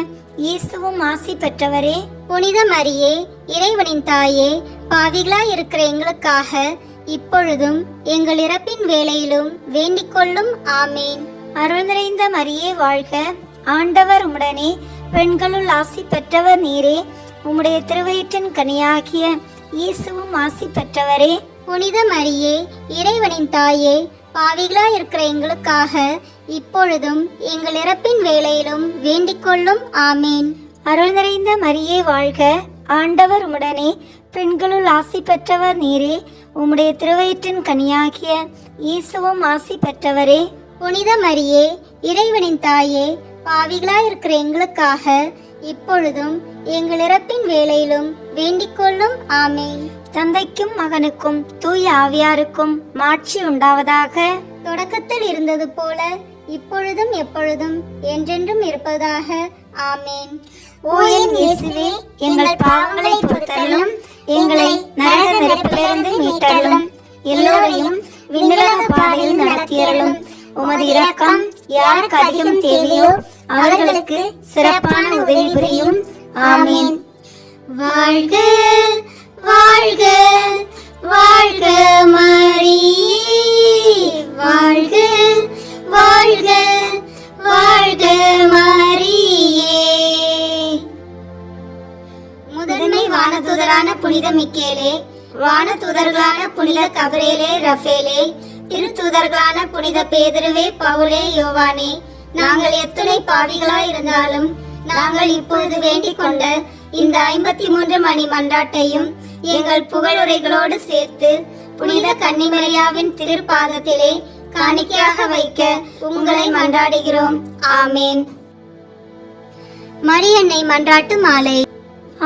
இயேசுவும் ஆசி பெற்றவரே. புனித மரியே, இறைவனின் தாயே, பாவிகளாய் இருக்கிற எங்களுக்காக இப்பொழுதும் எங்கள் இறப்பின் வேளையிலும் வேண்டிக் கொள்ளும் ஆமேன். அருள் நிறைந்த மரியே வாழ்க, ஆண்டவர் உம்முடனே, பெண்களுள் ஆசி பெற்றவர் நீரே. உம்முடைய திருவயிற்றின் கனியாகிய இயேசுவும் ஆசி பெற்றவரே. புனித மரியே, இறைவனின் தாயே, பாவிகளாய் இருக்கிற எங்களுக்காக இப்பொழுதும் எங்கள் இறப்பின் வேளையிலும் வேண்டிக் கொள்ளும் ஆமேன். அருள் நிறைந்த மரியே வாழ்க, ஆண்டவர் உம்முடனே, பெண்களுள் ஆசி பெற்றவர் நீரே. உம்முடைய திருவயிற்றின் கனியாகிய இயேசுவும் ஆசி பெற்றவரே. புனித மரியே, இறைவனின் தாயே, பாவிகளாய் இருக்கிற எங்களுக்காக இப்பொழுதும் எங்கள் இறப்பின் வேளையிலும் வேண்டிக் கொள்ளும் ஆமேன். தந்தைக்கும் மகனுக்கும் தூய ஆவியாருக்கும் மாட்சி உண்டாவதாக. தொடக்கத்தில் இருந்தது போல இப்பொழுதும் எப்பொழுதும் என்றென்றும் இருப்பதாக ஆமேன். ஓ என் இயேசுவே, எங்கள் பாவங்களை பொறுத்தருளும், எங்களை நரக நெருப்பிலிருந்து மீட்டருளும், எல்லோரையும் விண்ணுலக பாதையில் நடத்தியருளும். உமது இரக்கம் யாருக்கு அதிகம் தேவையோ அவர்களுக்கு சிறப்பான உதவி புரியும். ஆமீன். வாழ்க வாழ்க வாழ்க மரியே, வாழ்க வாழ்க வாழ்க மரியே. முதன்மை வானதூதரான புனித மிக்கேலே, வானதூதர்களான புனித கபிரேலே, ரஃபேலே, திருத்தூதர்களான புனித பேதுருவே, பவுலே, யோவானே, நாங்கள் எத்துணை பாவிகளாய் இருந்தாலும் நாங்கள் இப்பொழுது வேண்டிக் கொண்ட இந்த 53 மணி மன்றாட்டையும் எங்கள் புகழுரைகளோடு சேர்த்து புனித கன்னிமரியாவின் திருப்பாதத்திலே காணிக்கையாக வைக்க உங்களை மன்றாடுகிறோம். ஆமேன். மரியன்னை மன்றாட்டு மாலை.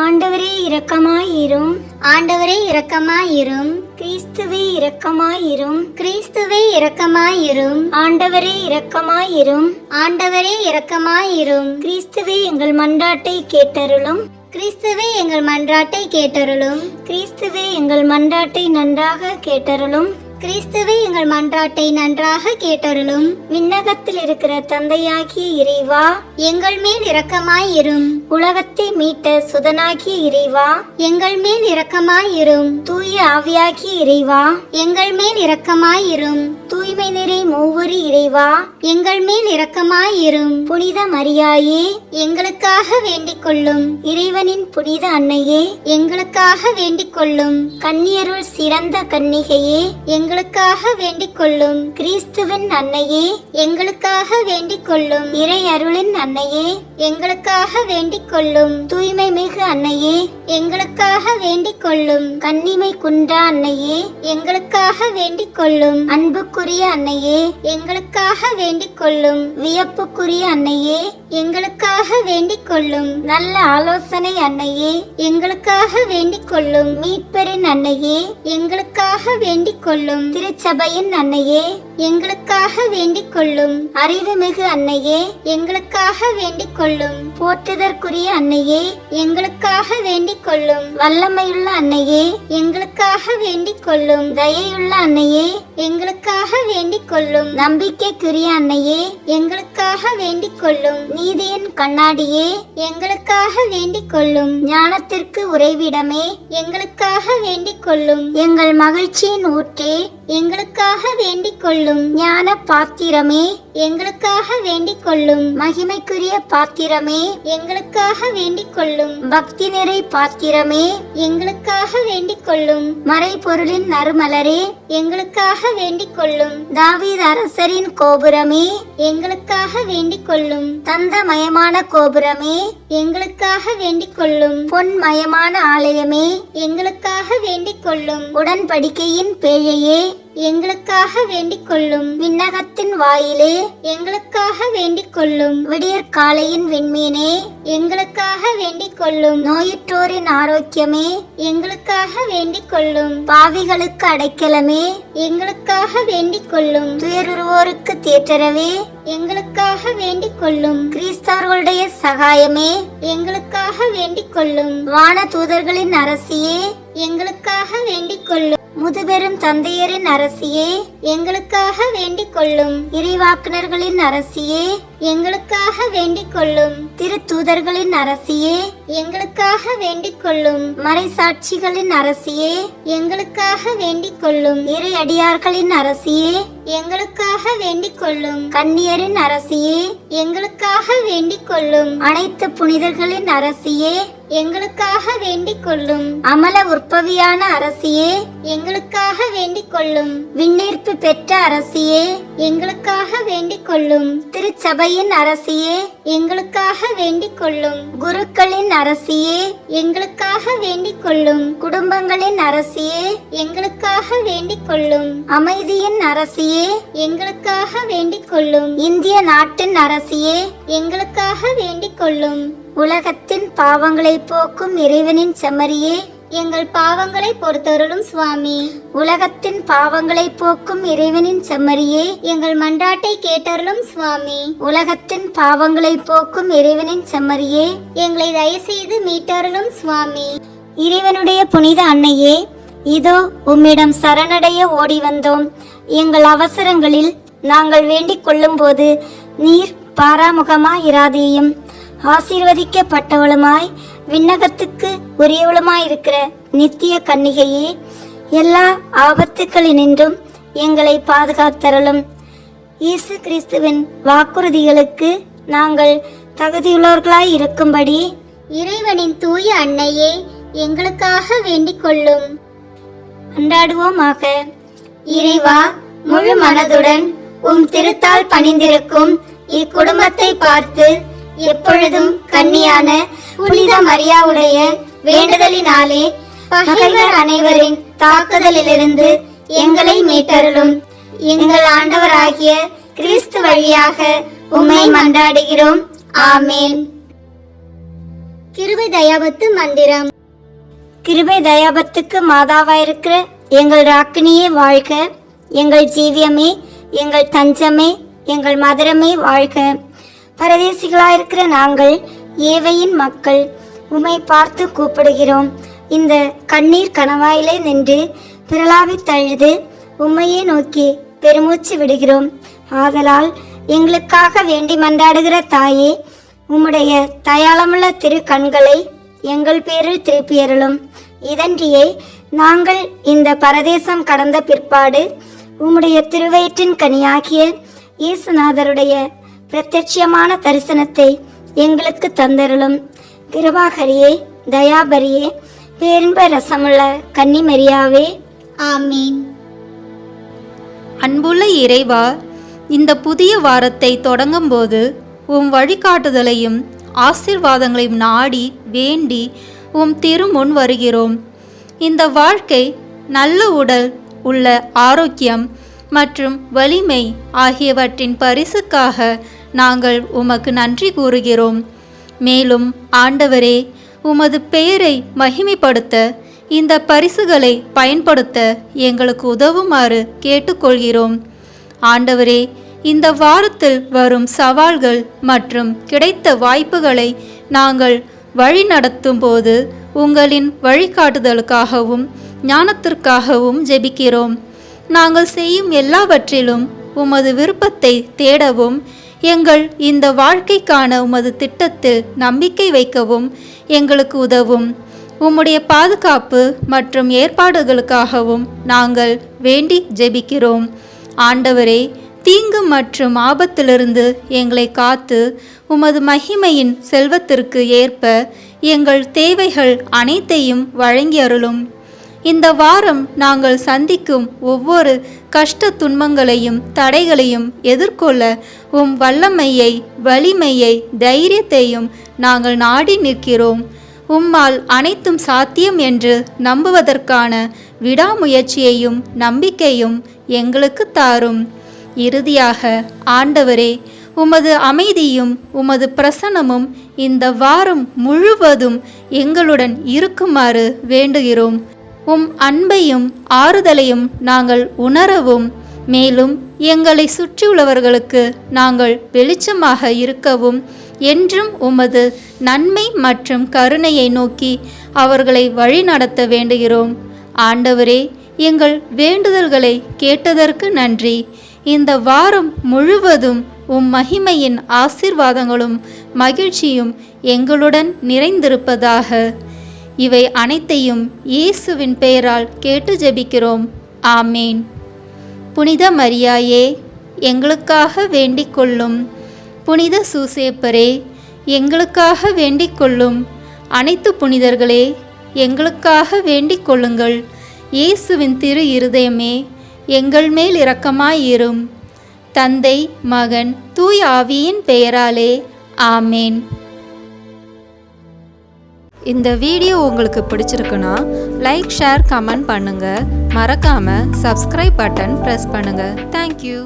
ஆண்டவரே இரக்கமாயிரும், ஆண்டவரே இரக்கமாயிரும், கிறிஸ்துவே இரக்கமாயிரும், கிறிஸ்துவே இரக்கமாயிரும், ஆண்டவரே இரக்கமாயிரும், ஆண்டவரே இரக்கமாயிரும், கிறிஸ்துவே எங்கள் மன்றாட்டை கேட்டருளும், கிறிஸ்துவே எங்கள் மன்றாட்டை கேட்டருளும், கிறிஸ்துவே எங்கள் மன்றாட்டை நன்றாக கேட்டருளும், கிறிஸ்துவே எங்கள் மன்றாட்டை நன்றாக கேட்டருளும். விண்ணகத்தில் இருக்கிற தந்தையாகிய இறைவா, எங்கள் மேல் இரக்கமாயிரும். உலகத்தை மீட்ட சுதனாகிய இறைவா, எங்கள் மேல் இரக்கமாயிரும். தூய ஆவியாகிய இறைவா, எங்கள் மேல் இரக்கமாயிரும். தூய்மை நிறை மூவரி இறைவா, எங்கள் மேல் இரக்கமாயிரும். புனித மரியாயே, எங்களுக்காக வேண்டிக் கொள்ளும். இறைவனின் புனித அன்னையே, எங்களுக்காக வேண்டிக் கொள்ளும். கன்னியருள் சிறந்த கன்னிகையே, எங்களுக்காக வேண்டிக் கொள்ளும். கிறிஸ்துவின் அன்னையே, எங்களுக்காக வேண்டிக் கொள்ளும். இறை அருளின் அன்னையே, எங்களுக்காக வேண்டிக் கொள்ளும். தூய்மை மிகு அன்னையே, எங்களுக்காக வேண்டிக் கொள்ளும். கன்னிமை குன்றா அன்னையே, எங்களுக்காக வேண்டிக் கொள்ளும். அன்புக்குரிய அன்னையே, எங்களுக்காக வேண்டிக் கொள்ளும். வியப்புக்குரிய அன்னையே, எங்களுக்காக வேண்டிக் கொள்ளும். நல்ல ஆலோசனை அன்னையே, எங்களுக்காக வேண்டிக் கொள்ளும். மீட்பரின் அன்னையே, எங்களுக்காக வேண்டிக் கொள்ளும். திருச்சபையின் அன்னையே, எங்களுக்காக வேண்டிக் கொள்ளும். அறிவுமிகு அன்னையே, எங்களுக்காக வேண்டிக் கொள்ளும். போற்றுதற்குரிய அன்னையே, எங்களுக்காக வேண்டிக் கொள்ளும். வல்லமையுள்ள அன்னையே, எங்களுக்காக வேண்டிக் கொள்ளும். தயையுள்ள அன்னையே, எங்களுக்காக வேண்டிக் கொள்ளும். நம்பிக்கைக்குரிய அன்னையே, எங்களுக்காக வேண்டிக் கொள்ளும். நீதியின் கண்ணாடியே, எங்களுக்காக வேண்டிக் கொள்ளும். ஞானத்திற்கு உறைவிடமே, எங்களுக்காக வேண்டிக் கொள்ளும். எங்கள் மகிழ்ச்சியின் ஊற்றே, எங்களுக்காக வேண்டிக் கொள்ளும். ஞான பாத்திரமே, எங்களுக்காக வேண்டிக் கொள்ளும். மகிமைக்குரிய பாத்திரமே, எங்களுக்காக வேண்டிக் கொள்ளும். பக்தி நிறை பாத்திரமே, எங்களுக்காக வேண்டிக் கொள்ளும். மறைபொருளின் நறுமலரே, எங்களுக்காக வேண்டிக் கொள்ளும். தாவீது அரசரின் கோபுரமே, எங்களுக்காக வேண்டிக் கொள்ளும். தந்தமயமான கோபுரமே, எங்களுக்காக வேண்டிக் கொள்ளும். பொன்மயமான ஆலயமே, எங்களுக்காக வேண்டிக் கொள்ளும். உடன்படிக்கையின் பேழையே, எங்களுக்காக வேண்டிக் கொள்ளும். விண்ணகத்தின் வாயிலே, எங்களுக்காக வேண்டிக் கொள்ளும். விடியற்காலையின் விண்மீனே, எங்களுக்காக வேண்டிக் கொள்ளும். நோயுற்றோரின் ஆரோக்கியமே, எங்களுக்காக வேண்டிக் கொள்ளும். பாவிகளுக்கு அடைக்கலமே, எங்களுக்காக வேண்டிக் கொள்ளும். துயருவோருக்கு தேற்றரவே, எங்களுக்காக வேண்டிக் கொள்ளும். கிறிஸ்தவர்களுடைய சகாயமே, எங்களுக்காக வேண்டிக் கொள்ளும். வான தூதர்களின் அரசியே, எங்களுக்காக வேண்டிக் கொள்ளும். முதுபெரும் தந்தையரின் அரசியே, எங்களுக்காக வேண்டிக் கொள்ளும். இறைவாக்குனர்களின் அரசியே, எங்களுக்காக வேண்டிக் கொள்ளும். திருத்தூதர்களின் அரசியே, எங்களுக்காக வேண்டிக் கொள்ளும். மறைசாட்சிகளின் அரசியே, எங்களுக்காக வேண்டிக் கொள்ளும். இறை அடியார்களின் அரசியே, எங்களுக்காக வேண்டிக் கொள்ளும். கன்னியரின் அரசியே, எங்களுக்காக வேண்டிக் கொள்ளும். அனைத்து புனிதர்களின் அரசியே, எங்களுக்காக வேண்டிக் கொள்ளும். அமல உற்பவியான அரசியே, எங்களுக்காக வேண்டிக் கொள்ளும். விண்ணீர்ப்பு பெற்ற அரசியே, எங்களுக்காக வேண்டிக் கொள்ளும். திருச்சபையின் அரசியே, எங்களுக்காக வேண்டிக் கொள்ளும். குருக்களின் அரசியே, எங்களுக்காக வேண்டிக் கொள்ளும். குடும்பங்களின் அரசியே, எங்களுக்காக வேண்டிக் கொள்ளும். அமைதியின் அரசியே, எங்களுக்காக வேண்டிக் கொள்ளும். இந்திய நாட்டின் அரசியே, எங்களுக்காக வேண்டிக் கொள்ளும். உலகத்தின் பாவங்களை போக்கும் இறைவனின் செம்மறியே, எங்கள் பாவங்களை பொறுத்தருளும் சுவாமி. உலகத்தின் பாவங்களை போக்கும் இறைவனின் செம்மறியே, எங்கள் மன்றாட்டை கேட்டருளும் சுவாமி. உலகத்தின் பாவங்களை போக்கும் இறைவனின் செம்மறியே, எங்களை தயவுசெய்து மீட்டருளும் சுவாமி. இறைவனுடைய புனித அன்னையே, இதோ உம்மிடம் சரணடைய ஓடி வந்தோம். எங்கள் அவசரங்களில் நாங்கள் வேண்டிக் கொள்ளும் போது நீர் பாராமுகமாயிராதேயும். ஆசீர்வதிக்கப்பட்டவளுமாய் விண்ணகத்துக்கு உரியவளுமாயிருக்கிற நித்திய கன்னிகையே, எல்லா ஆபத்துக்களினின்றும் எங்களை பாதுகாத்தருளும். இயேசு கிறிஸ்துவின் வாக்குறுதிகளுக்கு நாங்கள் தகுதியுள்ளவர்களாய் இருக்கும்படி இறைவனின் தூய அன்னையே, எங்களுக்காக வேண்டிக் கொள்ளும். அன்றாடுவோமாக. இறைவா, முழு மனதுடன் உம் திருத்தால் பணிந்திருக்கும் இக்குடும்பத்தை பார்த்து எப்பொழுதும் கன்னியான புனித மரியாவுடைய வேண்டுதலினாலே பகைவர் அனைவரின் தாக்குதலிலிருந்து எங்களை மீட்டருளும். எங்கள் ஆண்டவராகிய கிறிஸ்து வழியாக உம்மை மன்றாடுகிறோம். ஆமேன். கிருபை தயாபத்து மந்திரம். கிருபை தயாபத்துக்கு மாதாவாயிருக்கிற எங்கள் ராக்கினியே வாழ்க. எங்கள் ஜீவியமே, எங்கள் தஞ்சமே, எங்கள் மதுரமே வாழ்க. பரதேசிகளாயிருக்கிற நாங்கள் ஏவையின் மக்கள் உம்மை பார்த்து கூப்பிடுகிறோம். இந்த கண்ணீர் கணவாயிலே நின்று பிரலாவி தழுது உம்மையே நோக்கி பெருமூச்சு விடுகிறோம். ஆதலால் எங்களுக்காக வேண்டி மன்றாடுகிற தாயே, உம்முடைய தயாளமுள்ள திரு கண்களை எங்கள் பேரில் திருப்பியருளும். இதன்றியே நாங்கள் இந்த பரதேசம் கடந்த பிற்பாடு உம்முடைய திருவயிற்றின் கனியாகிய இயேசுநாதருடைய பிரத்யட்சியமான தரிசனத்தை எங்களுக்கு தந்தருளும். கிருபாகரியே, தயாபரியே, பேரின்ப ரசமுள்ள கன்னிமரியாவே, ஆமீன். அன்புள்ள இறைவா, இந்த புதிய வாரத்தை தொடங்கும்போது உம் வழிகாட்டுதலையும் ஆசீர்வாதங்களையும் நாடி வேண்டி உம் திருமுன் வருகிறோம். இந்த வாழ்க்கை, நல்ல உடல் உள்ள ஆரோக்கியம் மற்றும் வலிமை ஆகியவற்றின் பரிசுக்காக நாங்கள் உமக்கு நன்றி கூறுகிறோம். மேலும் ஆண்டவரே, உமது பெயரை மகிமைப்படுத்த இந்த பரிசுகளை பயன்படுத்த எங்களுக்கு உதவுமாறு கேட்டுக்கொள்கிறோம். ஆண்டவரே, இந்த வாரத்தில் வரும் சவால்கள் மற்றும் கிடைத்த வாய்ப்புகளை நாங்கள் வழி நடத்தும் போது உங்களின் வழிகாட்டுதலுக்காகவும் ஞானத்திற்காகவும் ஜெபிக்கிறோம். நாங்கள் செய்யும் எல்லாவற்றிலும் உமது விருப்பத்தை தேடவும் எங்கள் இந்த வாழ்க்கைக்கான உமது திட்டத்தில் நம்பிக்கை வைக்கவும் எங்களுக்கு உதவும். உம்முடைய பாதுகாப்பு மற்றும் ஏற்பாடுகளுக்காகவும் நாங்கள் வேண்டி ஜெபிக்கிறோம். ஆண்டவரே, தீங்கு மற்றும் ஆபத்திலிருந்து எங்களை காத்து உமது மகிமையின் செல்வத்திற்கு ஏற்ப எங்கள் தேவைகள் அனைத்தையும் வழங்கி அருளும். இந்த வாரம் நாங்கள் சந்திக்கும் ஒவ்வொரு கஷ்ட துன்பங்களையும் தடைகளையும் எதிர்கொள்ள உம் வல்லமையை, வலிமையை, தைரியத்தையும் நாங்கள் நாடி நிற்கிறோம். உம்மால் அனைத்தும் சாத்தியம் என்று நம்புவதற்கான விடாமுயற்சியையும் நம்பிக்கையும் எங்களுக்கு தாரும். இறுதியாக ஆண்டவரே, உமது அமைதியும் உமது பிரசன்னமும் இந்த வாரம் முழுவதும் எங்களுடன் இருக்குமாறு வேண்டுகிறோம். உம் அன்பையும் ஆறுதலையும் நாங்கள் உணரவும், மேலும் எங்களை சுற்றியுள்ளவர்களுக்கு நாங்கள் வெளிச்சமாக இருக்கவும், என்றும் உமது நன்மை மற்றும் கருணையை நோக்கி அவர்களை வழிநடத்த வேண்டுகிறோம். ஆண்டவரே, எங்கள் வேண்டுதல்களை கேட்டதற்கு நன்றி. இந்த வாரம் முழுவதும் உம் மகிமையின் ஆசீர்வாதங்களும் மகிழ்ச்சியும் எங்களுடன் நிறைந்திருப்பதாக. இவை அனைத்தையும் இயேசுவின் பெயரால் கேட்டு ஜெபிக்கிறோம். ஆமேன். புனித மரியாயே, எங்களுக்காக வேண்டிக் கொள்ளும். புனித சூசேப்பரே, எங்களுக்காக வேண்டிக் கொள்ளும். அனைத்து புனிதர்களே, எங்களுக்காக வேண்டிக் கொள்ளுங்கள். இயேசுவின் திரு இருதயமே, எங்கள் மேல் இரக்கமாயிரும். தந்தை, மகன், தூய ஆவியின் பெயராலே ஆமேன். இந்த வீடியோ உங்களுக்கு பிடிச்சிருக்குன்னா லைக், ஷேர், கமெண்ட் பண்ணுங்கள். மறக்காமல் சப்ஸ்கிரைப் பட்டன் ப்ரெஸ் பண்ணுங்கள். தேங்க்யூ.